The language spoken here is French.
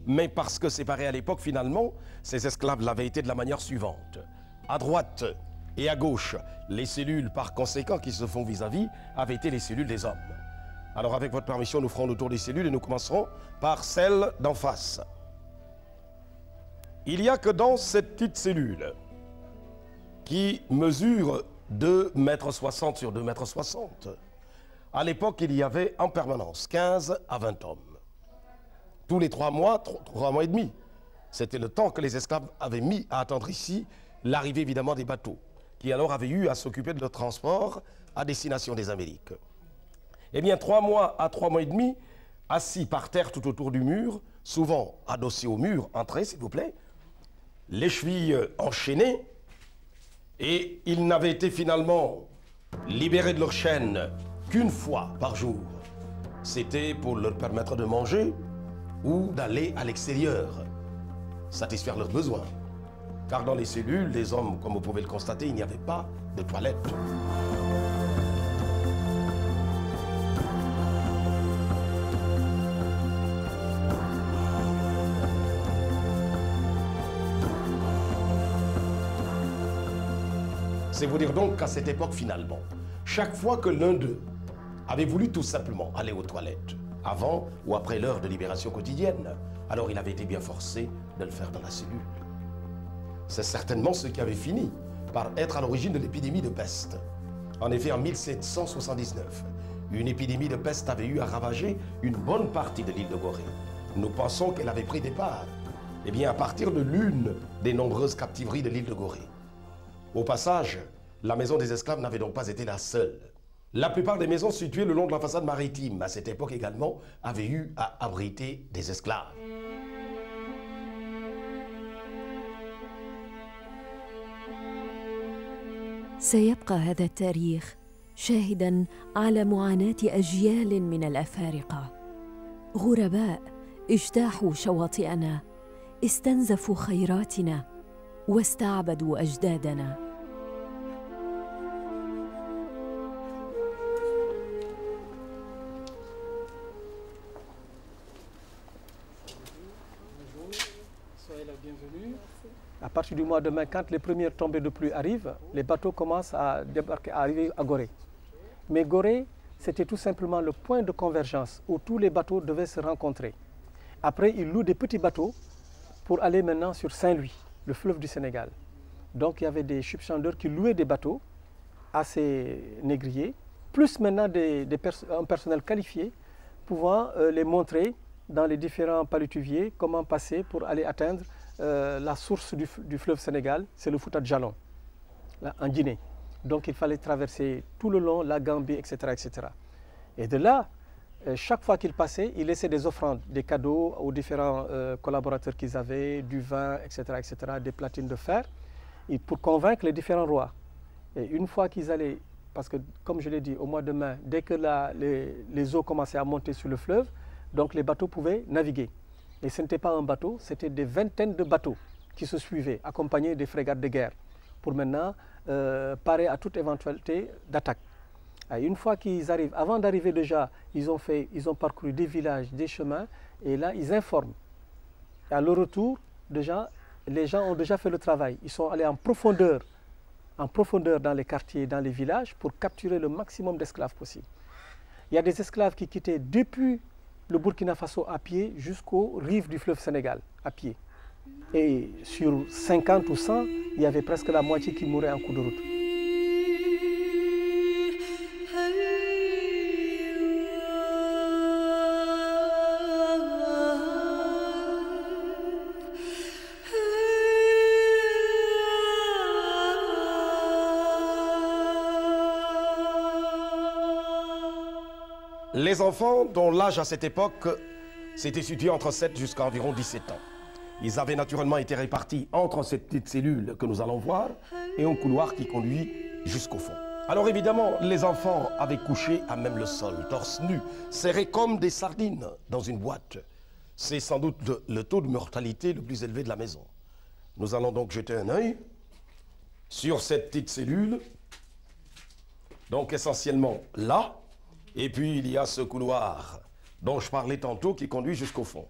mais parce que séparés à l'époque, finalement, ces esclaves l'avaient été de la manière suivante. À droite et à gauche, les cellules par conséquent qui se font vis-à-vis avaient été les cellules des hommes. Alors avec votre permission, nous ferons le tour des cellules et nous commencerons par celle d'en face. Il n'y a que dans cette petite cellule qui mesure 2,60 m sur 2,60 m. À l'époque, il y avait en permanence 15 à 20 hommes. Tous les 3 mois, 3 mois et demi. C'était le temps que les esclaves avaient mis à attendre ici l'arrivée évidemment des bateaux, qui alors avaient eu à s'occuper de leur transport à destination des Amériques. Eh bien, 3 mois à 3 mois et demi, assis par terre tout autour du mur, souvent adossés au mur, entrez s'il vous plaît, les chevilles enchaînées, et ils n'avaient été finalement libérés de leur chaîne qu'une fois par jour. C'était pour leur permettre de manger ou d'aller à l'extérieur, satisfaire leurs besoins. Car dans les cellules, les hommes, comme vous pouvez le constater, il n'y avait pas de toilettes. C'est vous dire donc qu'à cette époque, finalement, chaque fois que l'un d'eux avait voulu tout simplement aller aux toilettes, avant ou après l'heure de libération quotidienne, alors il avait été bien forcé de le faire dans la cellule. C'est certainement ce qui avait fini par être à l'origine de l'épidémie de peste. En effet, en 1779, une épidémie de peste avait eu à ravager une bonne partie de l'île de Gorée. Nous pensons qu'elle avait pris départ, eh bien, à partir de l'une des nombreuses captiveries de l'île de Gorée. Au passage, la maison des esclaves n'avait donc pas été la seule. La plupart des maisons situées le long de la façade maritime, à cette époque également, avaient eu à abriter des esclaves. سيبقى هذا التاريخ شاهداً على معاناة أجيال من الأفارقة، غرباء اجتاحوا شواطئنا، استنزفوا خيراتنا، واستعبدوا أجدادنا. Soyez la bienvenue. À partir du mois de mai, quand les premières tombées de pluie arrivent, les bateaux commencent à débarquer, à arriver à Gorée. Mais Gorée, c'était tout simplement le point de convergence où tous les bateaux devaient se rencontrer. Après, ils louent des petits bateaux pour aller maintenant sur Saint-Louis, le fleuve du Sénégal. Donc il y avait des shipchandeurs qui louaient des bateaux à ces négriers, plus maintenant un personnel qualifié pouvant les montrer dans les différents palutuviers comment passer pour aller atteindre la source du fleuve Sénégal, c'est le Fouta Djallon, là, en Guinée. Donc il fallait traverser tout le long, la Gambie, etc. etc. Et de là, chaque fois qu'ils passaient, ils laissaient des offrandes, des cadeaux aux différents collaborateurs qu'ils avaient, du vin, etc., etc., des platines de fer, et pour convaincre les différents rois. Et une fois qu'ils allaient, parce que comme je l'ai dit, au mois de mai, dès que les eaux commençaient à monter sur le fleuve, donc les bateaux pouvaient naviguer. Et ce n'était pas un bateau, c'était des vingtaines de bateaux qui se suivaient, accompagnés des frégates de guerre, pour maintenant parer à toute éventualité d'attaque. Une fois qu'ils arrivent, avant d'arriver déjà, ils ont parcouru des villages, des chemins, et là ils informent. Et à leur retour, déjà, les gens ont déjà fait le travail. Ils sont allés en profondeur dans les quartiers, dans les villages, pour capturer le maximum d'esclaves possible. Il y a des esclaves qui quittaient depuis le Burkina Faso à pied jusqu'aux rives du fleuve Sénégal, à pied. Et sur 50 ou 100, il y avait presque la moitié qui mouraient en cours de route. Les enfants, dont l'âge à cette époque s'était situé entre 7 jusqu'à environ 17 ans, ils avaient naturellement été répartis entre cette petite cellule que nous allons voir et un couloir qui conduit jusqu'au fond. Alors évidemment, les enfants avaient couché à même le sol, torse nu, serrés comme des sardines dans une boîte. C'est sans doute le taux de mortalité le plus élevé de la maison. Nous allons donc jeter un œil sur cette petite cellule, donc essentiellement là. Et puis il y a ce couloir dont je parlais tantôt qui conduit jusqu'au fond.